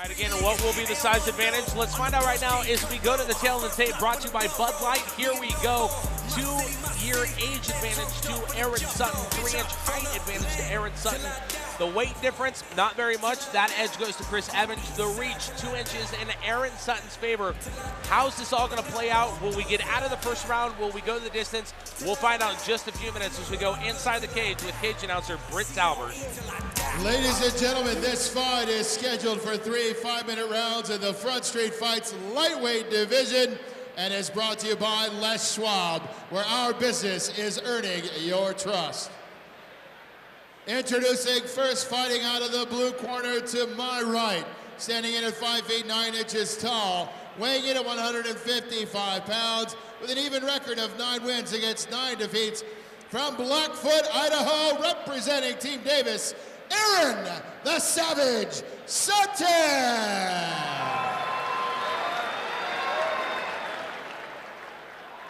All right, again, what will be the size advantage? Let's find out right now as we go to the tail of the tape, brought to you by Bud Light. Here we go. 2-year age advantage to Aaron Sutton, 3-inch height advantage to Aaron Sutton. The weight difference, not very much. That edge goes to Chris Evans. The reach, 2 inches in Aaron Sutton's favor. How's this all going to play out? Will we get out of the first round? Will we go the distance? We'll find out in just a few minutes as we go inside the cage with cage announcer Britt Talbert. Ladies and gentlemen, this fight is scheduled for 3 5-minute rounds in the Front Street Fights lightweight division and is brought to you by Les Schwab, where our business is earning your trust. Introducing first, fighting out of the blue corner to my right, standing in at 5 feet 9 inches tall, weighing in at 155 pounds, with an even record of 9 wins against 9 defeats, from Blackfoot, Idaho, representing Team Davis, Aaron the Savage Sutton.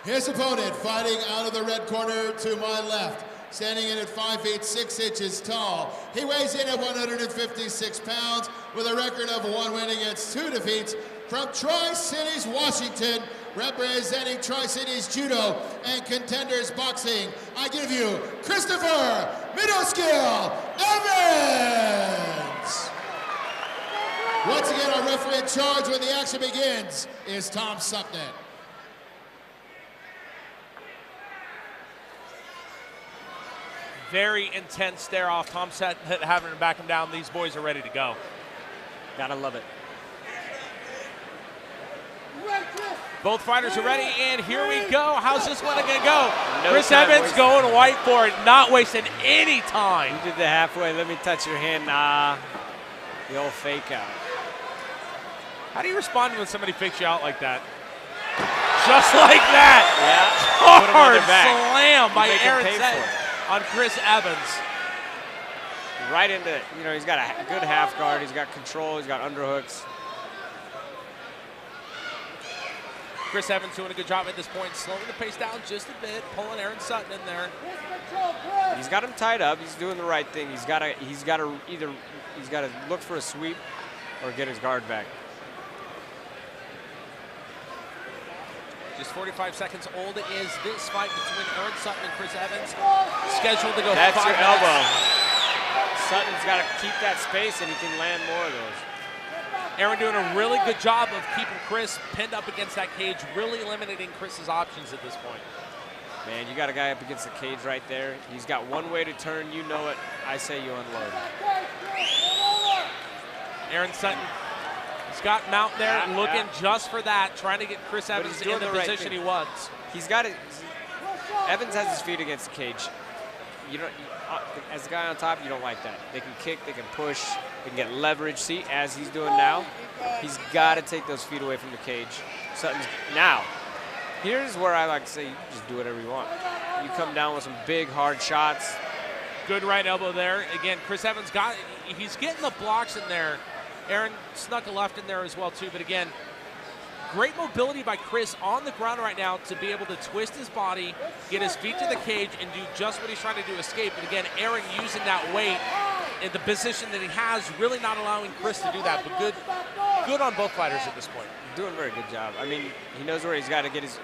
His opponent, fighting out of the red corner to my left, standing in at 5 feet 6 inches tall. He weighs in at 156 pounds with a record of 1 win against 2 defeats, from Tri-Cities, Washington, representing Tri-Cities Judo and Contenders Boxing. I give you Christopher Middleskill Evans. Once again, our referee in charge when the action begins is Tom Sutton. Very intense stare off. Tom Sutton having to back him down. These boys are ready to go. Gotta love it. Both fighters are ready, and here we go. How's this one going to go? No Chris Evans going white for it, not wasting any time. You did the halfway, let me touch your hand. Nah, the old fake out. How do you respond when somebody fakes you out like that? Just like that. Yeah. Hard slam by Aaron Sutton on Chris Evans. Right into, he's got a good half guard. He's got control. He's got underhooks. Chris Evans doing a good job at this point, slowing the pace down just a bit, pulling Aaron Sutton in there. He's got him tied up. He's doing the right thing. He's got to look for a sweep or get his guard back. Just 45 seconds old is this fight between Aaron Sutton and Chris Evans. Scheduled to go 5 That's your minutes. elbow. Sutton's got to keep that space, and he can land more of those. Aaron doing a really good job of keeping Chris pinned up against that cage, really eliminating Chris's options at this point. Man, you got a guy up against the cage right there. He's got one way to turn. You know it. I say you unload. Aaron Sutton, Scott Mount there looking just for that, trying to get Chris Evans in the position he wants. He's got it. Evans has his feet against the cage. As the guy on top, you don't like that. They can kick, they can push, they can get leverage. See, as he's doing now, he's got to take those feet away from the cage. Sutton's now. Here's where I like to say, you just do whatever you want. You come down with some big, hard shots. Good right elbow there. Again, Chris Evans he's getting the blocks in there. Aaron snuck a left in there as well too, but again, great mobility by Chris on the ground right now to be able to twist his body, get his feet to the cage, and do just what he's trying to do, escape. But again, Aaron using that weight in the position that he has, really not allowing Chris to do that. But good on both fighters at this point. Doing a very good job. I mean, he knows where he's got to get his.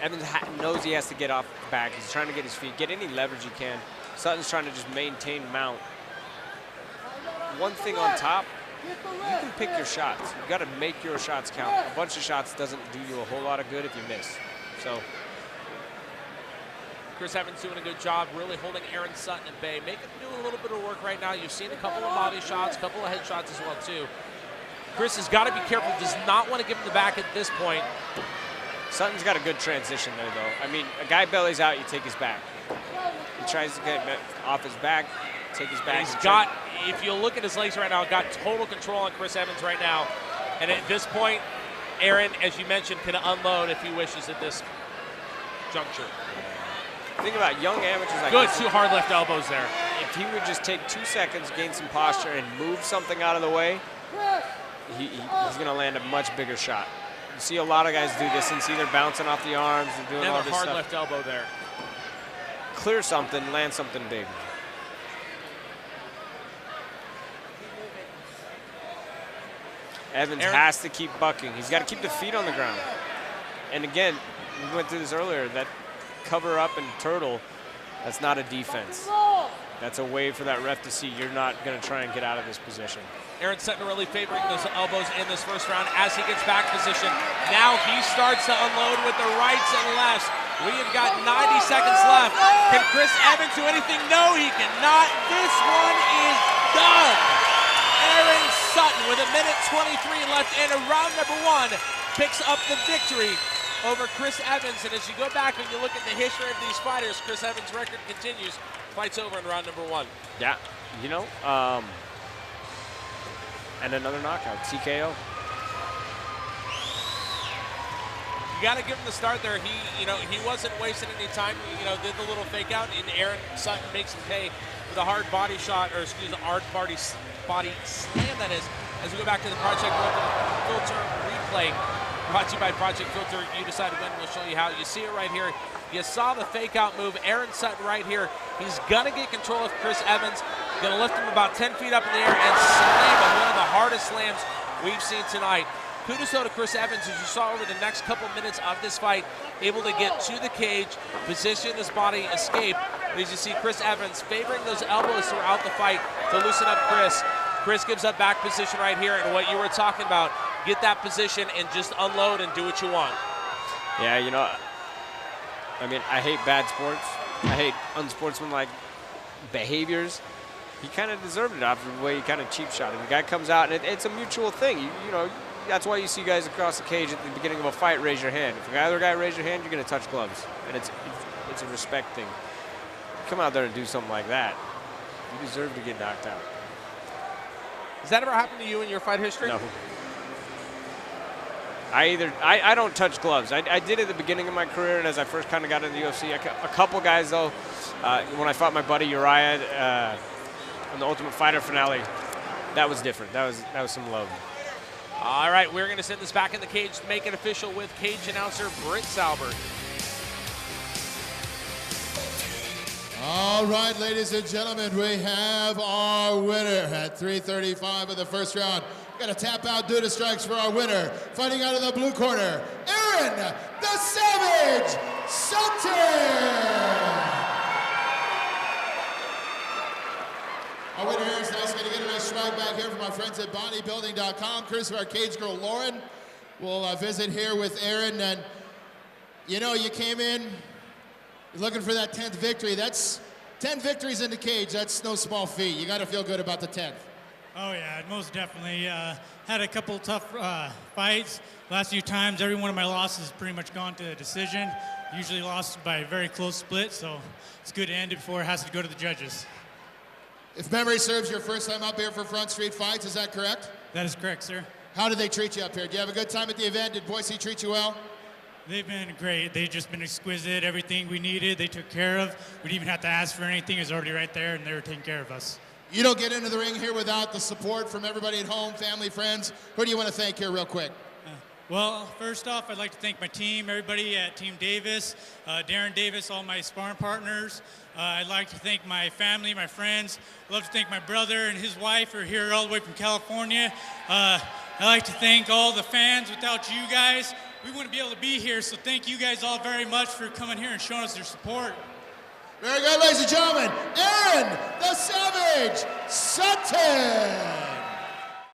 Evans knows he has to get off the back. He's trying to get his feet, get any leverage he can. Sutton's trying to just maintain mount. One thing on top, you can pick your shots. You've got to make your shots count. A bunch of shots doesn't do you a whole lot of good if you miss. So Chris Evans doing a good job, really holding Aaron Sutton at bay, making him do a little bit of work right now. You've seen a couple of body shots, a couple of head shots as well too. Chris has got to be careful, does not want to give him the back at this point. Sutton's got a good transition there, though. I mean, a guy bellies out, you take his back. He tries to get off his back, take his back. He's got, if you look at his legs right now, got total control on Chris Evans right now. And at this point, Aaron, as you mentioned, can unload if he wishes at this juncture. Think about young amateurs like good, this. 2 hard left elbows there. If he would just take 2 seconds, gain some posture, and move something out of the way, he's going to land a much bigger shot. You see a lot of guys do this and see they're bouncing off the arms and doing all this stuff. Another hard left elbow there. Clear something, land something big. Evans has to keep bucking. He's got to keep the feet on the ground. And again, we went through this earlier, that cover up and turtle, that's not a defense. That's a way for that ref to see you're not going to try and get out of this position. Aaron Sutton really favoring those elbows in this first round as he gets back position. Now he starts to unload with the rights and lefts. We have got 90 seconds left. Can Chris Evans do anything? No, he cannot. This one is done. Aaron Sutton with 1:23 left in round number 1 picks up the victory over Chris Evans. And as you go back and you look at the history of these fighters, Chris Evans' record continues. Fight's over in round number 1. Yeah, you know, and another knockout, TKO. You got to give him the start there. He wasn't wasting any time. Did the little fake out, and Aaron Sutton makes him pay with a hard body shot, or excuse me, hard body slam, that is. As we go back to the Project Filter replay, brought to you by Project Filter. You decide when. We'll show you how. You see it right here. You saw the fake out move. Aaron Sutton right here. He's gonna get control of Chris Evans. Gonna lift him about 10 feet up in the air and slam him. One of the hardest slams we've seen tonight. Kudos to Chris Evans, as you saw over the next couple minutes of this fight, able to get to the cage, position his body, escape. As you see Chris Evans favoring those elbows throughout the fight to loosen up Chris. Chris gives up back position right here, and what you were talking about, get that position and just unload and do what you want. Yeah, you know, I mean, I hate bad sports. I hate unsportsmanlike behaviors. He kind of deserved it after the way he kind of cheap shot him. The guy comes out, and it's a mutual thing. You know, that's why you see guys across the cage at the beginning of a fight raise your hand. If the other guy raises your hand, you're going to touch gloves. And it's a respect thing. Come out there and do something like that, you deserve to get knocked out. Has that ever happened to you in your fight history? No. I don't touch gloves. I did at the beginning of my career, and as I first kind of got into the UFC, a couple guys though, when I fought my buddy Uriah on the Ultimate Fighter finale, that was different. That was some love. All right, we're going to send this back in the cage to make it official with cage announcer Britt Salbert. All right, ladies and gentlemen, we have our winner at 3:35 of the first round. Got a tap out due to strikes for our winner. Fighting out of the blue corner, Aaron the Savage Sutton. Our winner here is nice. Going to get a nice swag back here from our friends at bodybuilding.com. Chris, our cage girl Lauren will visit here with Aaron. And you know, you came in looking for that 10th victory. That's 10 victories in the cage. That's no small feat. You got to feel good about the 10th. Oh yeah, most definitely. Had a couple tough fights. Last few times, every one of my losses has pretty much gone to a decision. Usually lost by a very close split, so it's good to end it before it has to go to the judges. If memory serves, your first time up here for Front Street Fights, is that correct? That is correct, sir. How did they treat you up here? Did you have a good time at the event? Did Boise treat you well? They've been great. They've just been exquisite. Everything we needed, they took care of. We didn't even have to ask for anything. It was already right there, and they were taking care of us. You don't get into the ring here without the support from everybody at home, family, friends. Who do you want to thank here real quick? Well, first off, I'd like to thank my team, everybody at Team Davis, Darren Davis, all my sparring partners. I'd like to thank my family, my friends. I'd love to thank my brother and his wife who are here all the way from California. I'd like to thank all the fans. Without you guys, we wouldn't be able to be here, so thank you guys all very much for coming here and showing us your support. Very good, ladies and gentlemen, Aaron the Savage Sutton.